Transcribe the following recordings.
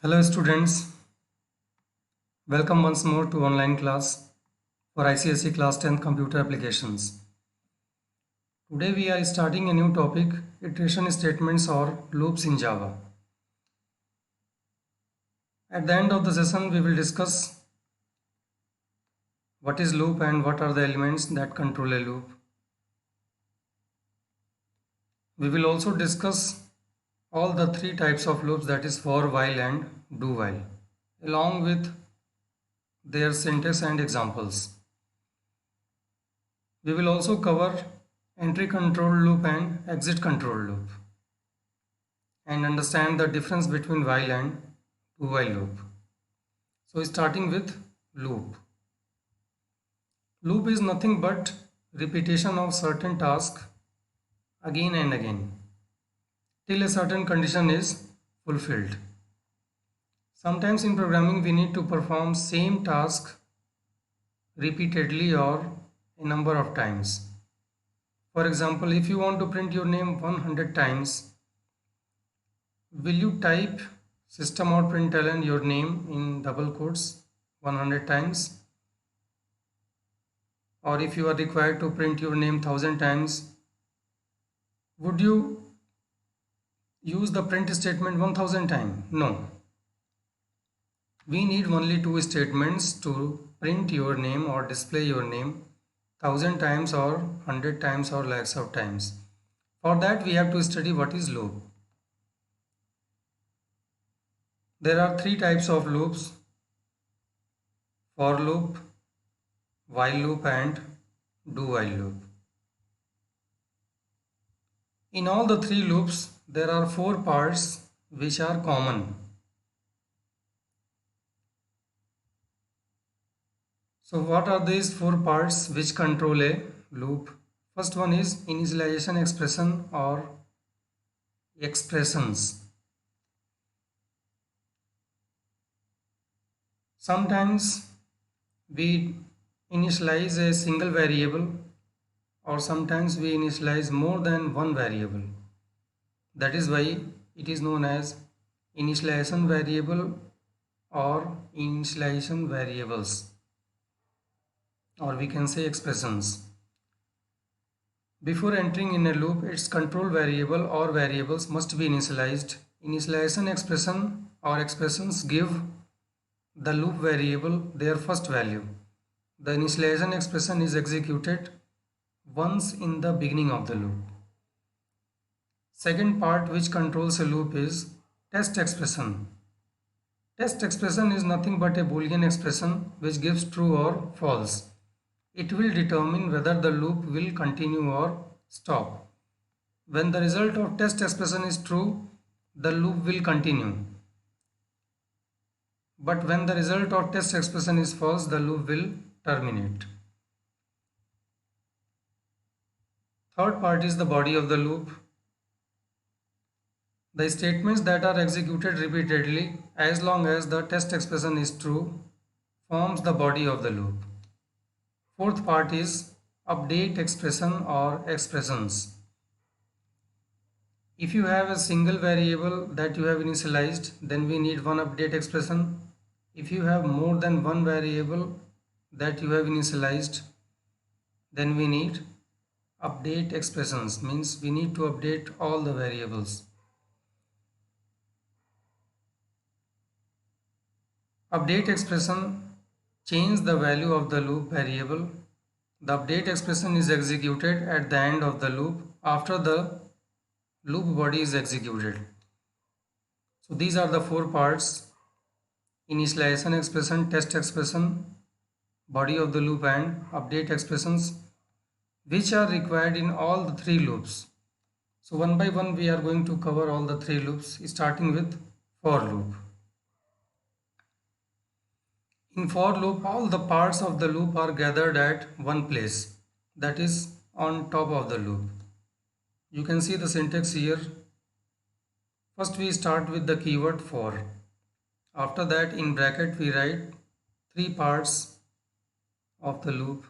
Hello students, welcome once more to online class for ICSE Class 10 Computer Applications. Today we are starting a new topic, iteration statements or loops in Java. At the end of the session we will discuss what is loop and what are the elements that control a loop. We will also discuss all the three types of loops, that is for, while and do while, along with their syntax and examples. We will also cover entry control loop and exit control loop and understand the difference between while and do while loop. So starting with loop. Loop is nothing but repetition of certain task again and again till a certain condition is fulfilled. Sometimes in programming we need to perform same task repeatedly or a number of times. For example, if you want to print your name 100 times, will you type system.println your name in double quotes 100 times? Or if you are required to print your name 1000 times, would you use the print statement 1000 times? No. We need only two statements to print your name or display your name 1000 times or 100 times or lakhs of times. For that we have to study what is loop. There are three types of loops: for loop, while loop and do while loop. In all the three loops there are four parts which are common. So what are these four parts which control a loop? First one is initialization expression or expressions. Sometimes we initialize a single variable, or sometimes we initialize more than one variable. That is why it is known as initialization variable or initialization variables, or we can say expressions. Before entering in a loop, its control variable or variables must be initialized. Initialization expression or expressions give the loop variable their first value. The initialization expression is executed once in the beginning of the loop. Second part which controls a loop is test expression. Test expression is nothing but a Boolean expression which gives true or false. It will determine whether the loop will continue or stop. When the result of test expression is true, the loop will continue. But when the result of test expression is false, the loop will terminate. Third part is the body of the loop. The statements that are executed repeatedly as long as the test expression is true forms the body of the loop. Fourth part is update expression or expressions. If you have a single variable that you have initialized, then we need one update expression. If you have more than one variable that you have initialized, then we need update expressions, means we need to update all the variables. Update expression change the value of the loop variable. The update expression is executed at the end of the loop after the loop body is executed. So these are the four parts: initialization expression, test expression, body of the loop and update expressions, which are required in all the three loops. So one by one we are going to cover all the three loops, starting with for loop. In for loop, all the parts of the loop are gathered at one place, that is on top of the loop. You can see the syntax here. First we start with the keyword for. After that, in bracket we write three parts of the loop.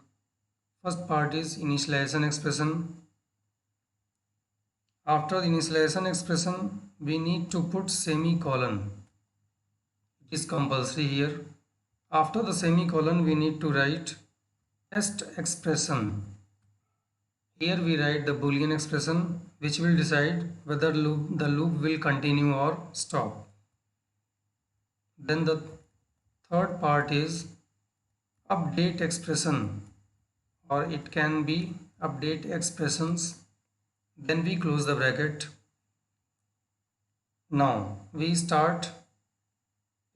First part is initialization expression. After initialization expression, we need to put semicolon. It is compulsory here. After the semicolon, we need to write test expression. Here we write the Boolean expression which will decide whether the loop will continue or stop. Then the third part is update expression, or it can be update expressions. Then we close the bracket. Now we start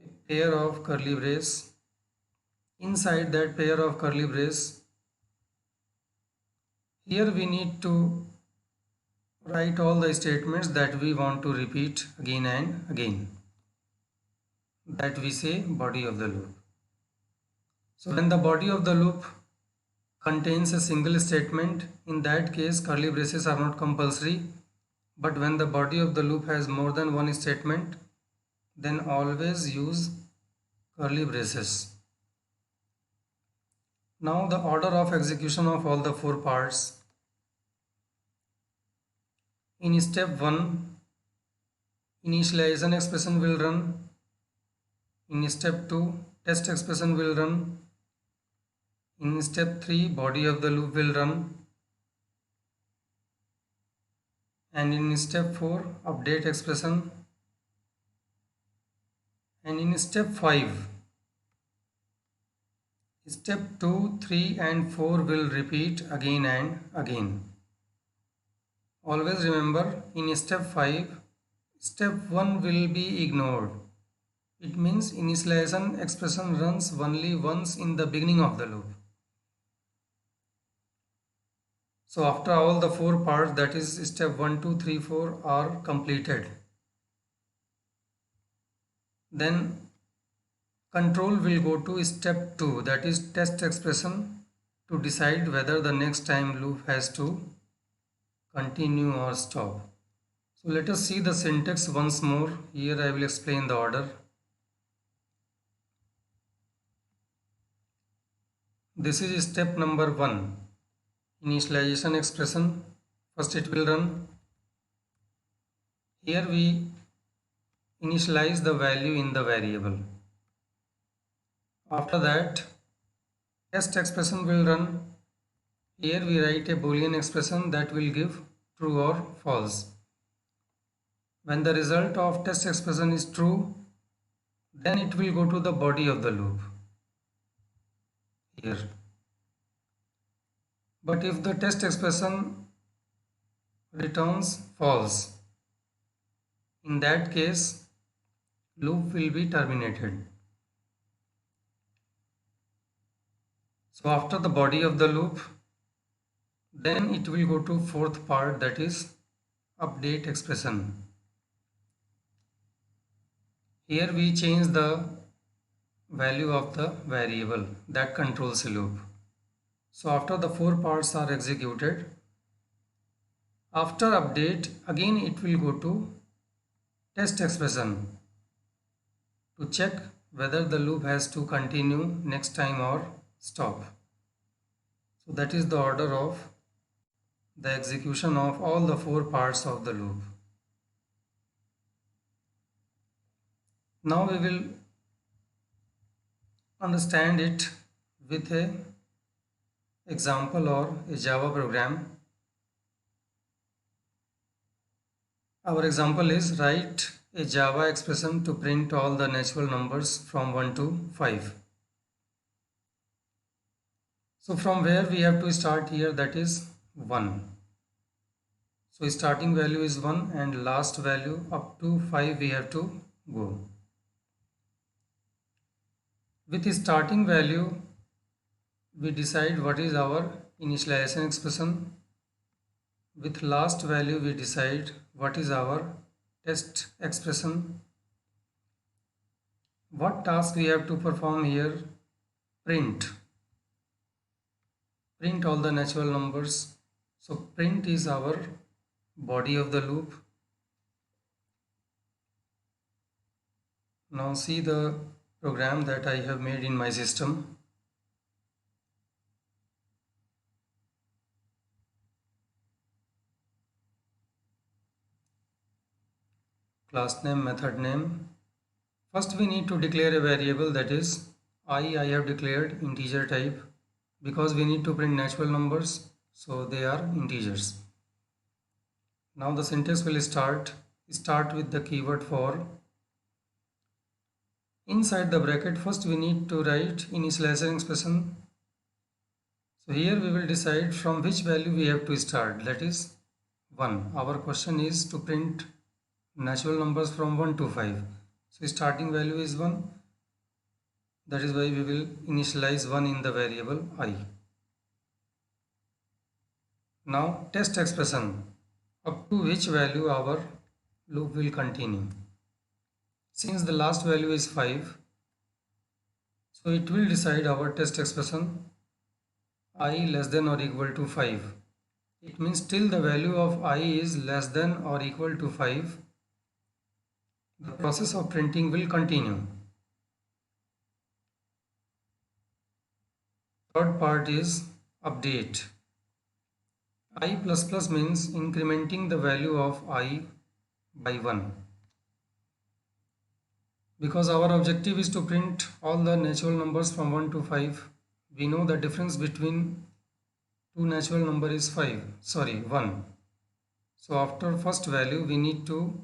a pair of curly brace. Inside that pair of curly brace, here we need to write all the statements that we want to repeat again and again, that we say body of the loop. So when the body of the loop contains a single statement, in that case curly braces are not compulsory. But when the body of the loop has more than one statement, then always use curly braces. Now the order of execution of all the four parts. In step 1, initialization expression will run. In step 2, test expression will run. In step 3, body of the loop will run. And in step 4, update expression. And in step 5, step 2, 3 and 4 will repeat again and again. Always remember, in step 5, step 1 will be ignored. It means initialization expression runs only once in the beginning of the loop. So after all the four parts, that is step 1, 2, 3, 4 are completed, then control will go to step 2, that is test expression, to decide whether the next time loop has to continue or stop. So let us see the syntax once more. Here I will explain the order. This is step number 1, initialization expression. First it will run. Here we initialize the value in the variable. After that, test expression will run. Here we write a Boolean expression that will give true or false. When the result of test expression is true, then it will go to the body of the loop here. But if the test expression returns false, in that case loop will be terminated. So after the body of the loop, then it will go to fourth part, that is update expression. Here we change the value of the variable that controls the loop. So after the four parts are executed, after update again it will go to test expression to check whether the loop has to continue next time or stop. So that is the order of the execution of all the four parts of the loop. Now we will understand it with a example or a Java program. Our example is write a Java expression to print all the natural numbers from 1 to 5. So from where we have to start here, that is 1. So starting value is 1 and last value up to 5 we have to go. With starting value, we decide what is our initialization expression. With last value, we decide what is our test expression. What task we have to perform here? Print. Print all the natural numbers. So print is our body of the loop. Now see the program that I have made in my system. Class name, method name. First we need to declare a variable, that is I have declared integer type because we need to print natural numbers, so they are integers. Now the syntax will start with the keyword for. Inside the bracket, first we need to write initialization expression. So here we will decide from which value we have to start, that is 1. Our question is to print natural numbers from 1 to 5. So starting value is 1. That is why we will initialize 1 in the variable I. Now test expression, up to which value our loop will continue. Since the last value is 5, so it will decide our test expression I less than or equal to 5. It means till the value of I is less than or equal to 5, the process of printing will continue. Third part is update. I++ means incrementing the value of I by 1. Because our objective is to print all the natural numbers from 1 to 5, we know the difference between two natural number is 1. So after first value we need to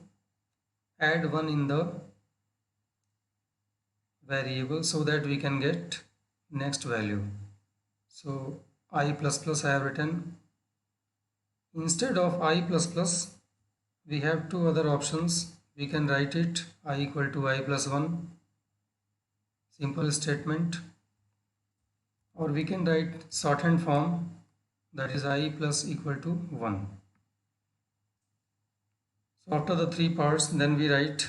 add 1 in the variable so that we can get next value. So I++ I have written. Instead of I++, we have two other options. We can write it I equal to I plus 1, simple statement, or we can write shorthand form, that is I plus equal to 1. So after the three parts, then we write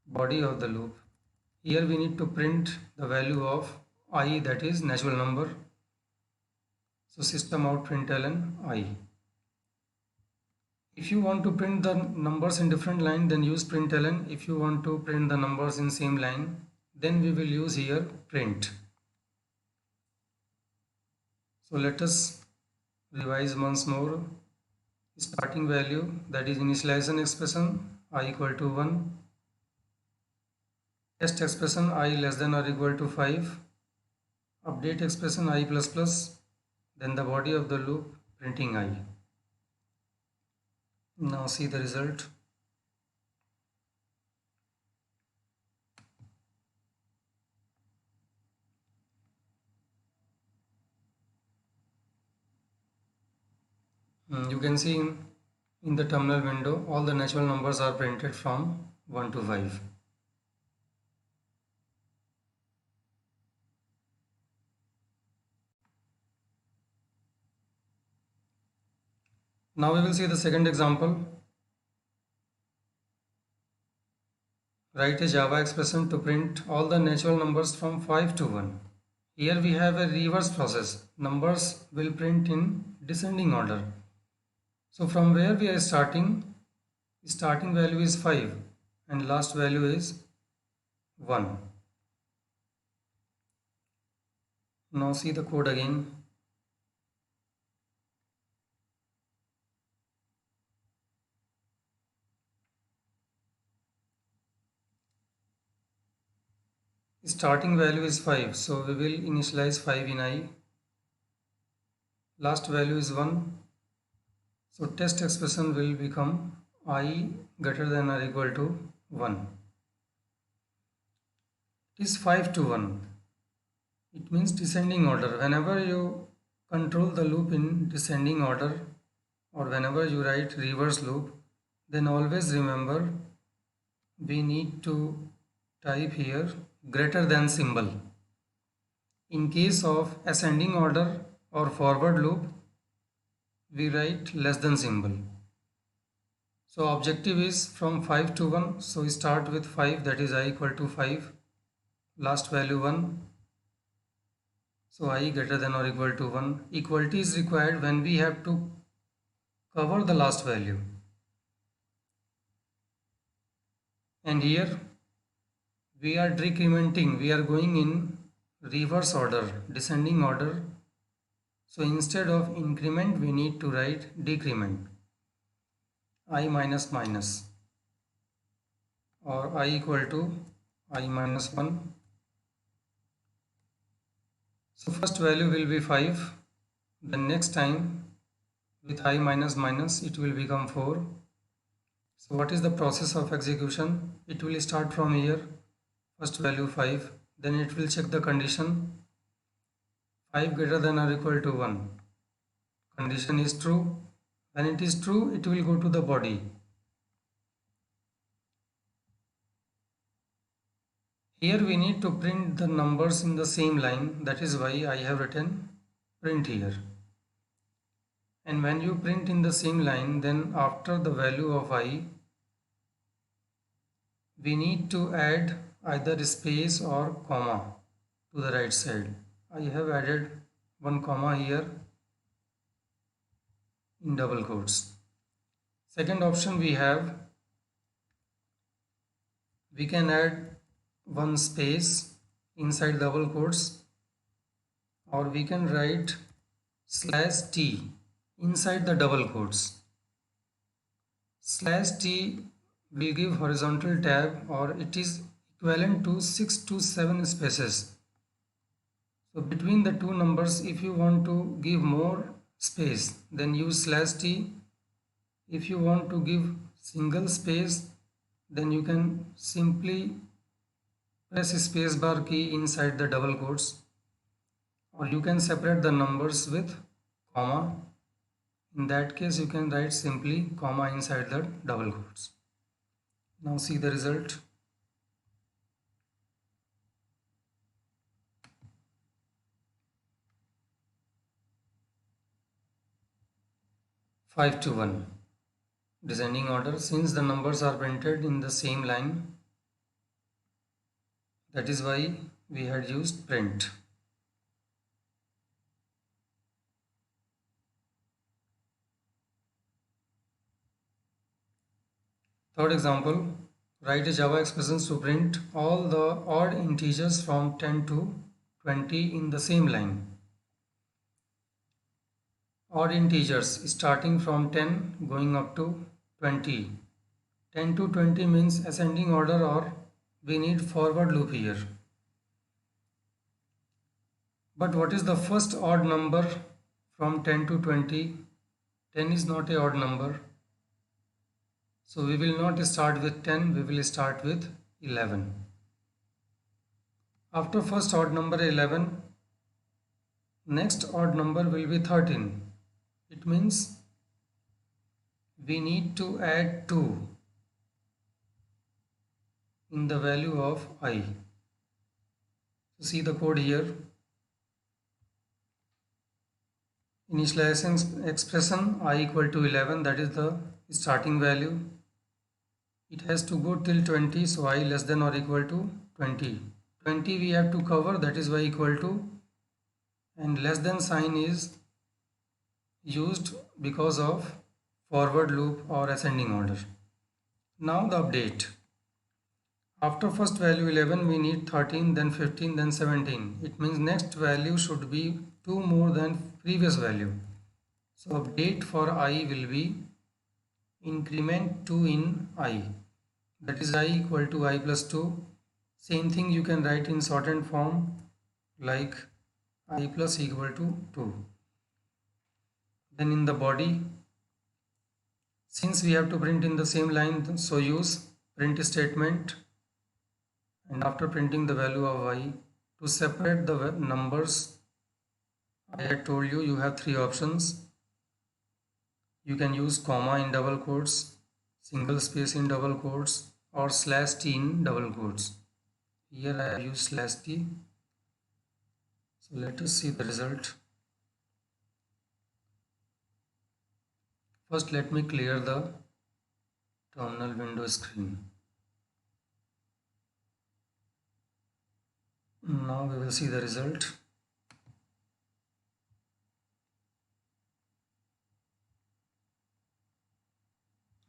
body of the loop. Here we need to print the value of I, that is natural number. So system out println I. If you want to print the numbers in different line, then use println. If you want to print the numbers in same line, then we will use here print. So let us revise once more. Starting value, that is initialization expression I equal to 1. Test expression I less than or equal to 5. Update expression I++. Then the body of the loop printing I. Now see the result. You can see in the terminal window all the natural numbers are printed from 1 to 5. Now we will see the second example. Write a Java expression to print all the natural numbers from 5 to 1. Here we have a reverse process. Numbers will print in descending order. So from where we are starting value is 5 and last value is 1. Now see the code again. Starting value is 5, so we will initialize 5 in I. Last value is 1, so test expression will become I greater than or equal to 1. It is 5 to 1. It means descending order. Whenever you control the loop in descending order or whenever you write reverse loop, then always remember we need to type here greater than symbol. In case of ascending order or forward loop, we write less than symbol. So objective is from 5 to 1, so start with 5, that is I equal to 5, last value 1, so I greater than or equal to 1. Equality is required when we have to cover the last value, and here we are decrementing, we are going in reverse order, descending order. So instead of increment we need to write decrement, I minus minus, or I equal to I minus 1. So first value will be 5, then next time with I minus minus it will become 4. So what is the process of execution? It will start from here, first value 5, then it will check the condition 5 greater than or equal to 1. Condition is true. When it is true, it will go to the body. Here we need to print the numbers in the same line. That is why I have written print here. And when you print in the same line, then after the value of I, we need to add either space or comma to the right side. I have added one comma here in double quotes. Second option we can add one space inside double quotes, or we can write /t inside the double quotes. /t will give horizontal tab, or it is equivalent to 6 to 7 spaces. So between the two numbers, if you want to give more space, then use /t. If you want to give single space, then you can simply press spacebar key inside the double quotes, or you can separate the numbers with comma. In that case, you can write simply comma inside the double quotes. Now see the result. Five to 1. Descending order, since the numbers are printed in the same line, that is why we had used print. Third example, write a Java expression to print all the odd integers from 10 to 20 in the same line. Odd integers starting from 10 going up to 20. 10 to 20 means ascending order, or we need forward loop here. But what is the first odd number from 10 to 20? 10 is not a odd number. So we will not start with 10, we will start with 11. After first odd number 11, next odd number will be 13. It means we need to add 2 in the value of I. So see the code here. Initialization expression I equal to 11, that is the starting value. It has to go till 20, so I less than or equal to 20. 20 we have to cover, that is why equal to, and less than sign is used because of forward loop or ascending order. Now the update. After first value 11 we need 13, then 15, then 17. It means next value should be 2 more than previous value. So update for I will be increment 2 in I, that is I equal to I plus 2. Same thing you can write in shortened form like I plus equal to 2. Then in the body, since we have to print in the same line, so use print statement, and after printing the value of I, to separate the numbers, I had told you have 3 options. You can use comma in double quotes, single space in double quotes, or /t in double quotes. Here I have used /t. So let us see the result. First let me clear the terminal window screen. Now we will see the result.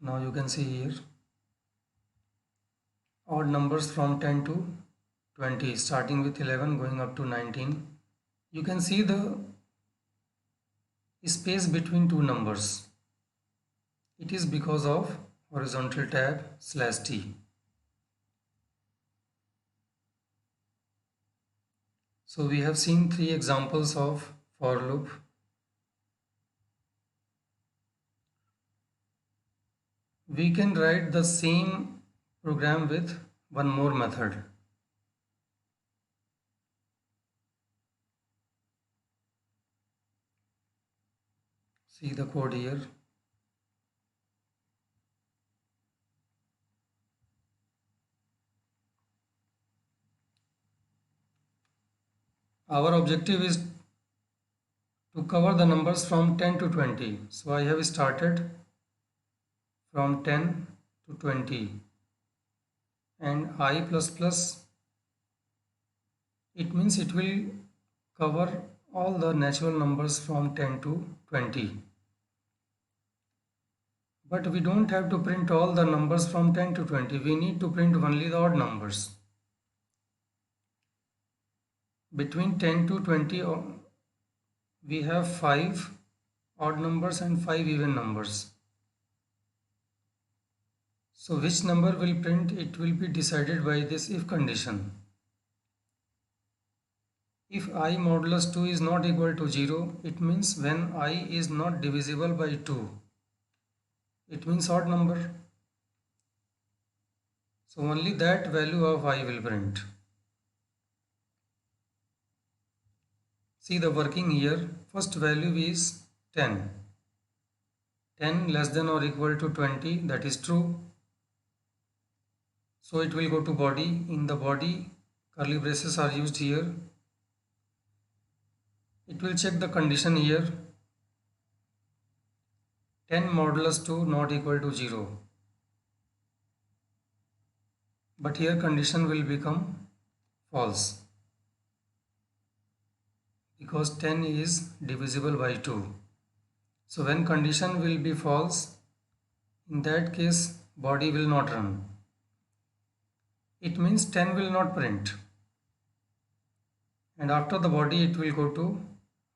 Now you can see here odd numbers from 10 to 20, starting with 11 going up to 19. You can see the space between two numbers. It is because of horizontal tab /t. So we have seen three examples of for loop. We can write the same program with one more method. See the code here. Our objective is to cover the numbers from 10 to 20. So I have started from 10 to 20 and I plus plus, it means it will cover all the natural numbers from 10 to 20. But we don't have to print all the numbers from 10 to 20. We need to print only the odd numbers. Between 10 to 20, we have 5 odd numbers and 5 even numbers. So which number will print, it will be decided by this if condition. If I modulus 2 is not equal to 0, it means when I is not divisible by 2. It means odd number. So only that value of I will print. See the working here. First value is 10. 10 less than or equal to 20, that is true. So it will go to body. In the body, curly braces are used here. It will check the condition here. 10 modulus 2 not equal to 0. But here condition will become false because 10 is divisible by 2. So when condition will be false, in that case body will not run. It means 10 will not print. And after the body it will go to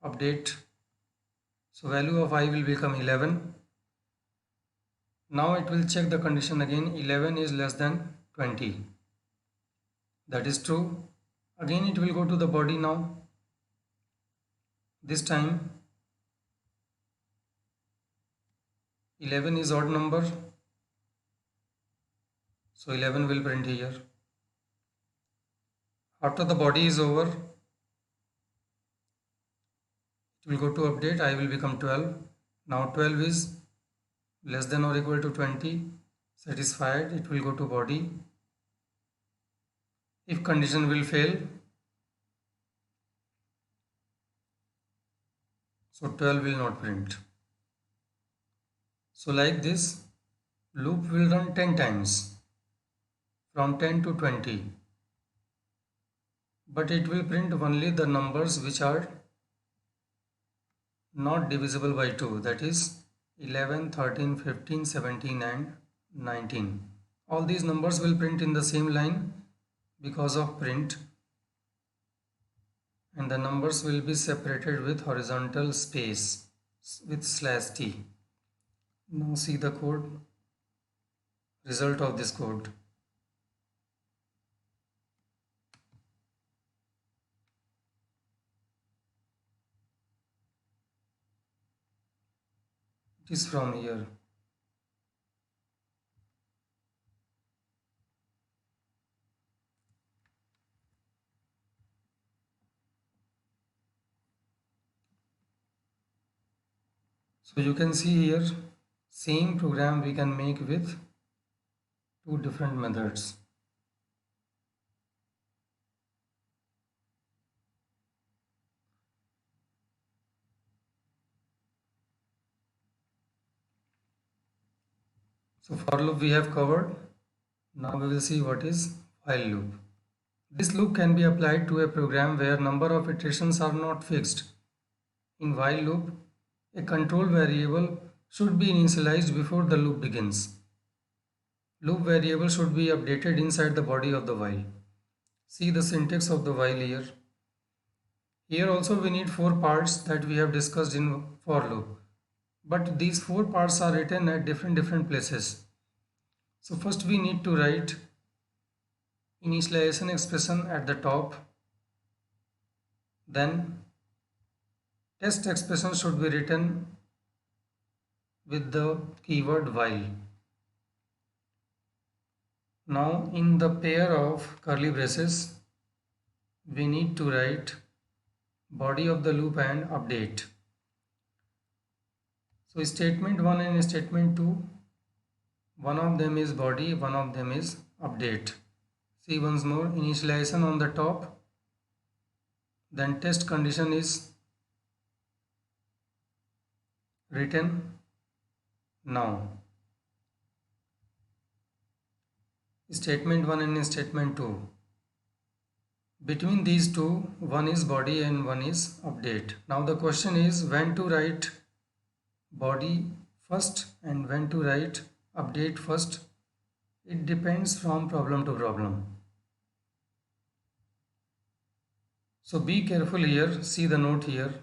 update. So value of I will become 11. Now it will check the condition again. 11 is less than 20. That is true. Again it will go to the body now. This time 11 is odd number. So 11 will print here. After the body is over, it will go to update. I will become 12. Now 12 is less than or equal to 20. Satisfied. It will go to body. If condition will fail, so 12 will not print. So like this, loop will run 10 times from 10 to 20. But it will print only the numbers which are not divisible by 2, that is 11, 13, 15, 17 and 19. All these numbers will print in the same line because of print, and the numbers will be separated with horizontal space with /t. Now see the code, result of this code. It is from here. So you can see here, same program we can make with two different methods. So for loop we have covered. Now we will see what is while loop. This loop can be applied to a program where number of iterations are not fixed. In while loop, a control variable should be initialized before the loop begins. Loop variable should be updated inside the body of the while. See the syntax of the while here. Here also we need 4 parts that we have discussed in for loop. But these 4 parts are written at different places. So first we need to write initialization expression at the top. then test expression should be written with the keyword while. Now in the pair of curly braces, we need to write body of the loop and update. So statement 1 and statement 2, one of them is body, one of them is update. See once more, initialization on the top, then test condition is written now. Statement 1 and statement 2. Between these two, one is body and one is update. Now the question is when to write body first and when to write update first. It depends from problem to problem. So be careful here, see the note here.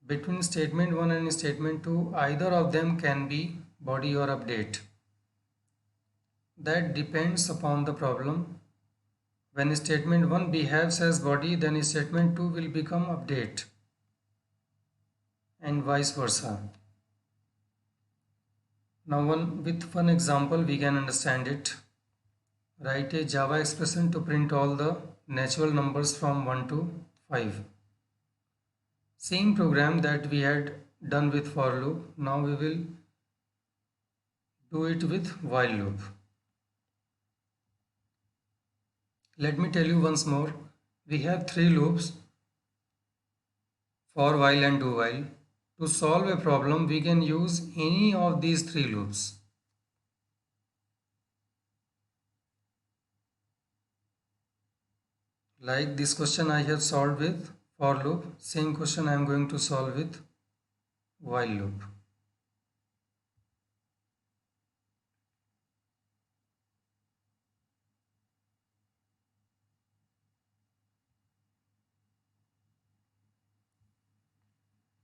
Between statement 1 and statement 2, either of them can be body or update. That depends upon the problem. When statement 1 behaves as body, then statement 2 will become update, and vice versa. Now with one example we can understand it. Write a Java expression to print all the natural numbers from 1 to 5. Same program that we had done with for loop, now we will do it with while loop. Let me tell you once more, we have 3 loops, for while and do while. To solve a problem, we can use any of these 3 loops. Like this question I have solved with for loop, same question I am going to solve with while loop.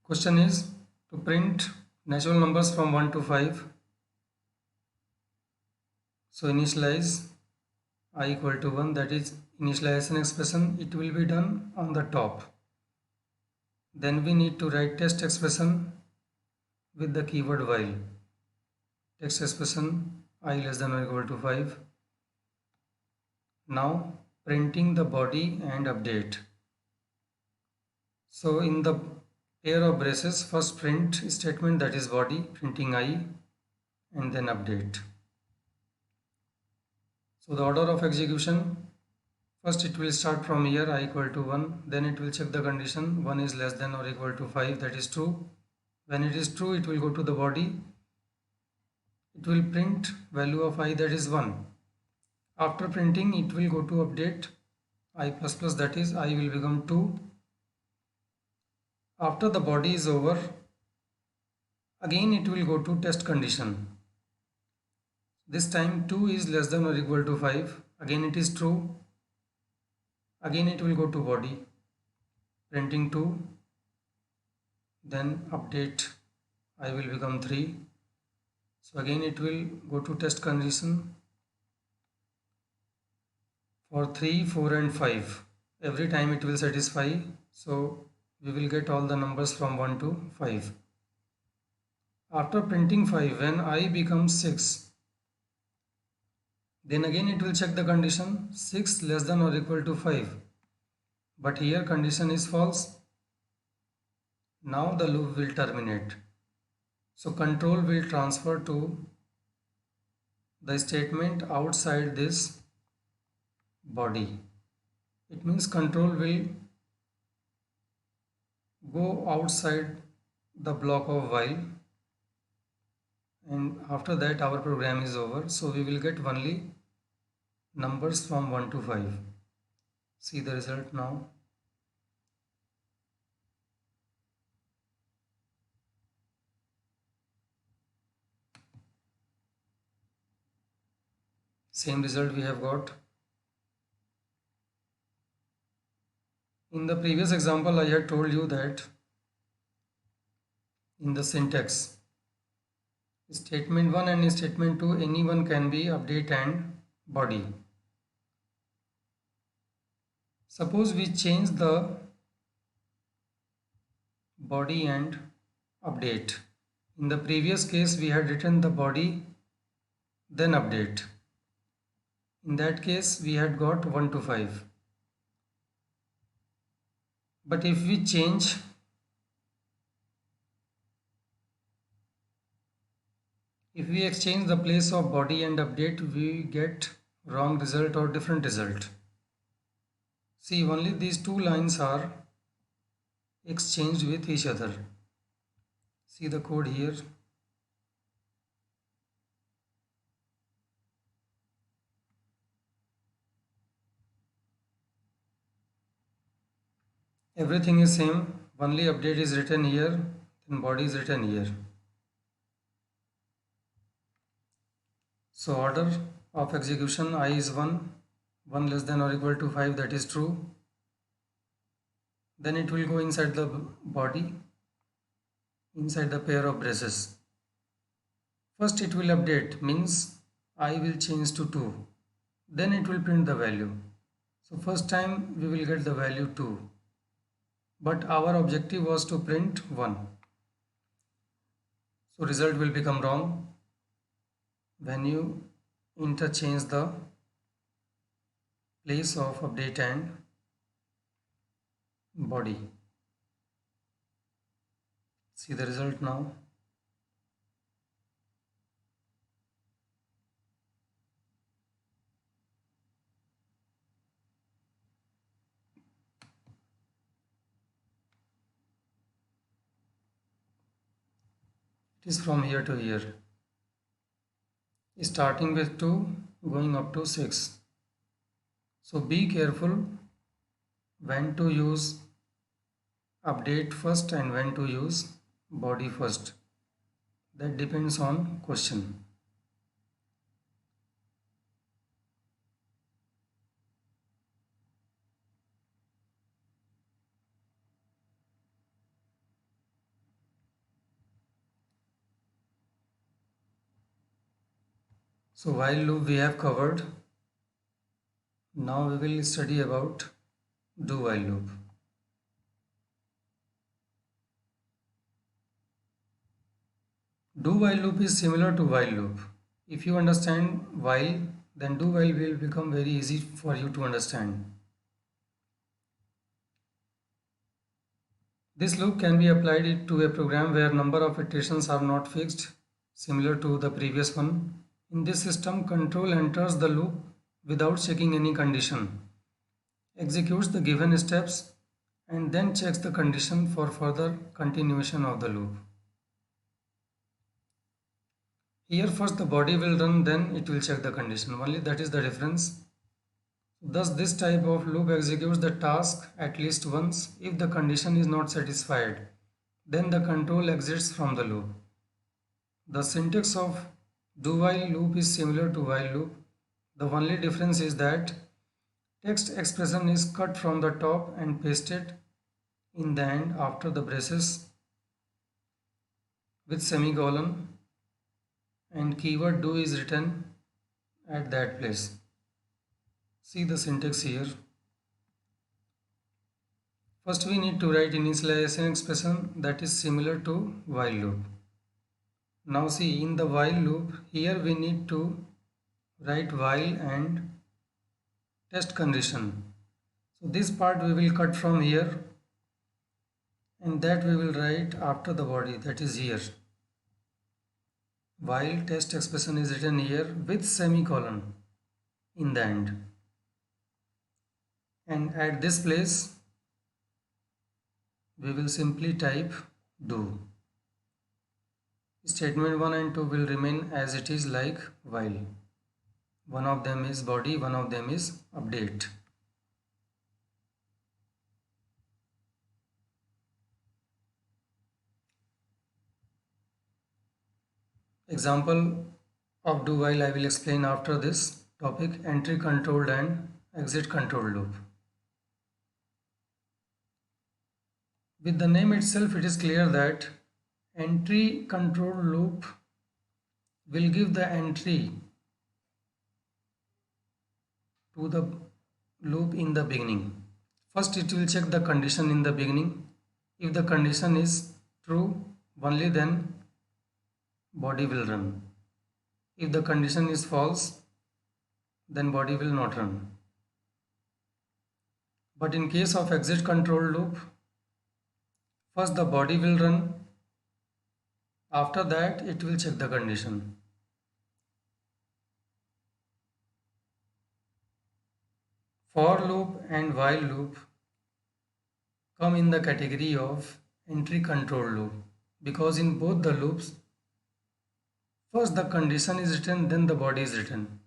Question is to print natural numbers from 1 to 5. So initialize I equal to 1, that is initialization expression, it will be done on the top. Then we need to write test expression with the keyword while. Text expression I less than or equal to 5. Now printing the body and update. So in the pair of braces, first print statement, that is body, printing I, and then update. So the order of execution, first it will start from here I equal to 1, then it will check the condition 1 is less than or equal to 5, that is true. When it is true, it will go to the body, it will print value of I, that is 1. After printing, it will go to update I plus plus, that is I will become 2. After the body is over, again it will go to test condition. This time 2 is less than or equal to 5, again it is true. Again it will go to body, printing 2, then update I will become 3. So again it will go to test condition for 3, 4 and 5. Every time it will satisfy, so we will get all the numbers from 1 to 5. After printing 5, when I becomes 6, then again it will check the condition 6 less than or equal to 5. But here condition is false. Now the loop will terminate. So control will transfer to the statement outside this body. It means control will go outside the block of while, and after that our program is over. So we will get only numbers from 1 to 5. See the result now. Same result we have got. In the previous example, I had told you that in the syntax, statement 1 and statement 2, anyone can be update and body. Suppose we change the body and update. In the previous case we had written the body then update. In that case we had got 1 to 5. But if we change, if we exchange the place of body and update, we get wrong result or different result. See, only these two lines are exchanged with each other. See the code here. Everything is same, only update is written here, then body is written here. So order of execution I is 1 less than or equal to 5, that is true. Then it will go inside the body, inside the pair of braces. First it will update, means I will change to 2. Then it will print the value. So first time we will get the value 2. But our objective was to print 1. So result will become wrong when you interchange the place of update and body. See the result now. It is from here to here, starting with 2 going up to 6. So be careful when to use update first and when to use body first. That depends on question. So while loop we have covered. Now we will study about do while loop. Do while loop is similar to while loop. If you understand while, then do while will become very easy for you to understand. This loop can be applied to a program where number of iterations are not fixed, similar to the previous one. In this system, control enters the loop without checking any condition, executes the given steps, and then checks the condition for further continuation of the loop. Here first the body will run, then it will check the condition. Only that is the difference. Thus this type of loop executes the task at least once. If the condition is not satisfied, then the control exits from the loop. The syntax of do while loop is similar to while loop. The only difference is that text expression is cut from the top and pasted in the end after the braces with semicolon, and keyword do is written at that place. See the syntax here. First we need to write initialization expression that is similar to while loop. Now see, in the while loop, here we need to write while and test condition. So this part we will cut from here, and that we will write after the body, that is here. While test expression is written here with semicolon in the end. And at this place, we will simply type do. Statement 1 and 2 will remain as it is like while. One of them is body, one of them is update. Example of do while I will explain after this topic: entry controlled and exit controlled loop. With the name itself, it is clear that entry control loop will give the entry to the loop in the beginning. First it will check the condition in the beginning. If the condition is true, only then body will run. If the condition is false, then body will not run. But in case of exit control loop, first the body will run, after that it will check the condition. For loop and while loop come in the category of entry control loop, because in both the loops, first the condition is written, then the body is written.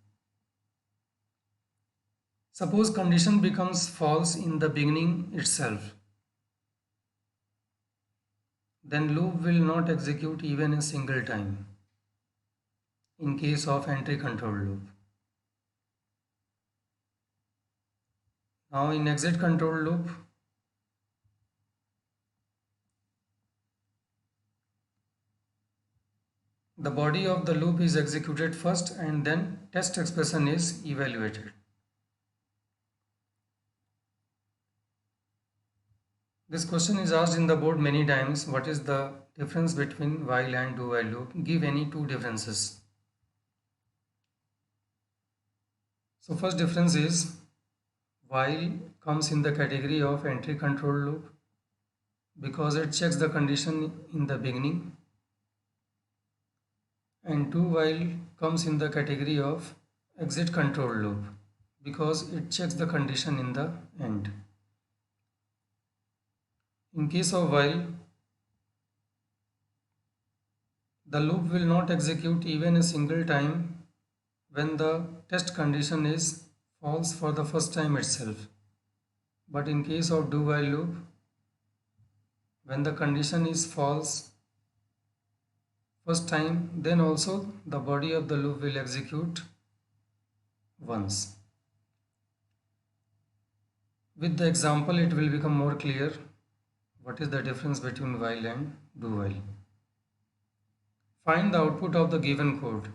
Suppose condition becomes false in the beginning itself, then loop will not execute even a single time in case of entry control loop. Now in exit control loop, the body of the loop is executed first and then test expression is evaluated. This question is asked in the board many times. What is the difference between while and do while loop? Give any two differences. So first difference is while comes in the category of entry control loop because it checks the condition in the beginning, and do while comes in the category of exit control loop because it checks the condition in the end. In case of while, the loop will not execute even a single time when the test condition is false for the first time itself. But in case of do while loop, when the condition is false first time, then also the body of the loop will execute once. With the example, it will become more clear what is the difference between while and do while. Find the output of the given code.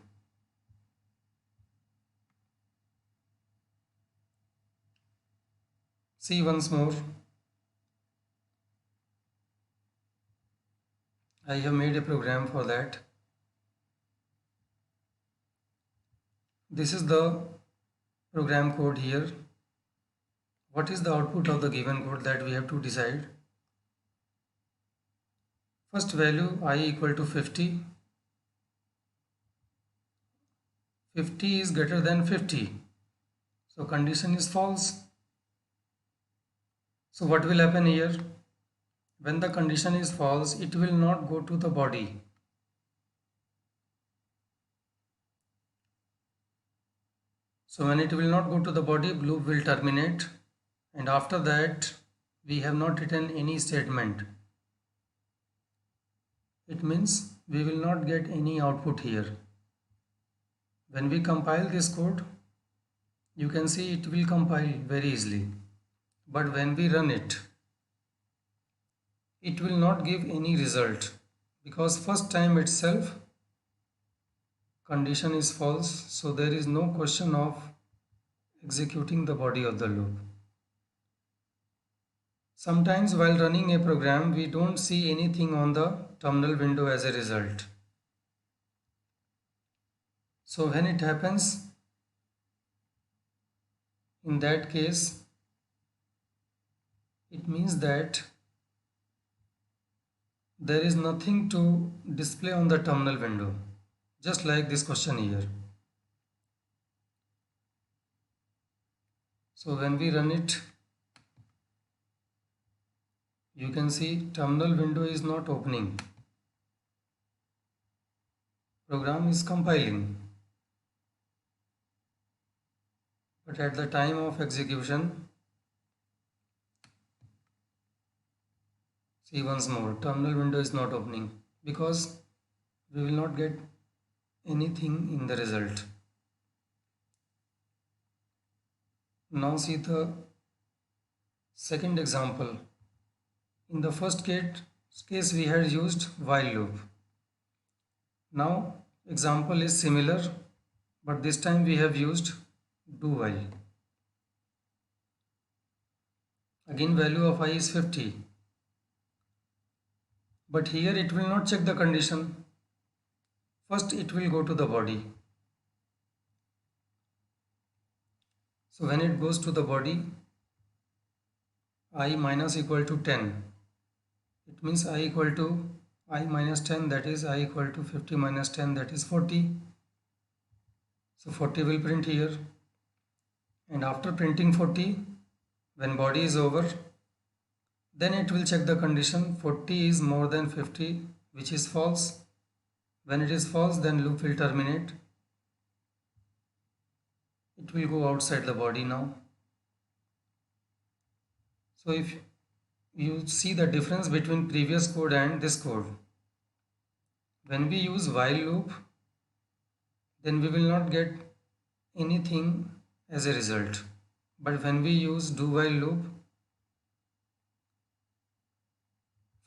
See once more. I have made a program for that. This is the program code here. What is the output of the given code that we have to decide? First value I equal to 50. 50 is greater than 50. So condition is false. So what will happen here? When the condition is false, it will not go to the body. So when it will not go to the body, loop will terminate, and after that we have not written any statement. It means we will not get any output here. When we compile this code, you can see it will compile very easily. But when we run it, it will not give any result because first time itself condition is false, so there is no question of executing the body of the loop. Sometimes while running a program, we don't see anything on the terminal window as a result. So when it happens, in that case, it means that there is nothing to display on the terminal window, just like this question here. So when we run it, you can see terminal window is not opening. Program is compiling. But at the time of execution, see once more, terminal window is not opening because we will not get anything in the result. Now see the second example. In the first case we had used while loop. Now example is similar, but this time we have used do while. Again value of I is 50. But here it will not check the condition. First it will go to the body. So when it goes to the body, I minus equal to 10. It means I equal to I minus 10, that is I equal to 50 minus 10, that is 40. So 40 will print here. And after printing 40, when body is over, then it will check the condition 40 is more than 50, which is false. When it is false, then loop will terminate. It will go outside the body now. So if you see the difference between previous code and this code, when we use while loop, then we will not get anything as a result. But when we use do while loop,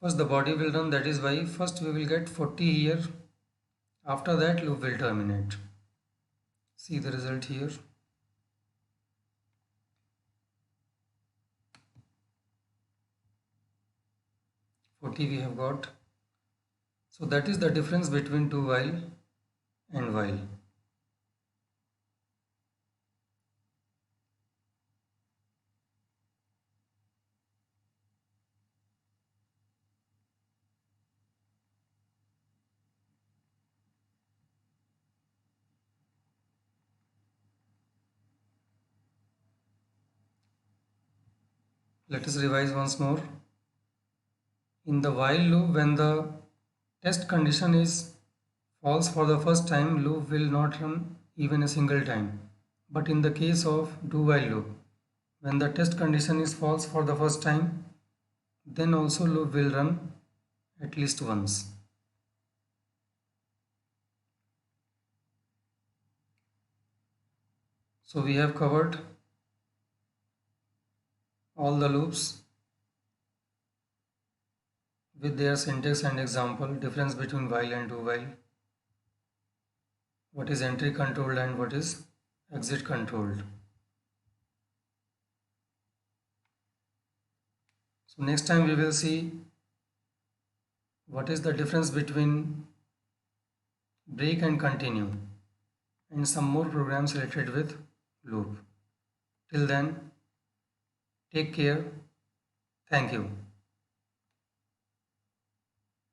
first the body will run, that is why first we will get 40 here. After that loop will terminate. See the result here. "40" we have got. So that is the difference between do while and while. Let us revise once more. In the while loop, when the test condition is false for the first time, loop will not run even a single time. But in the case of do while loop, when the test condition is false for the first time, then also loop will run at least once. So we have covered all the loops with their syntax and example, difference between while and do while, what is entry controlled and what is exit controlled. So next time we will see what is the difference between break and continue and some more programs related with loop. Till then, take care. Thank you.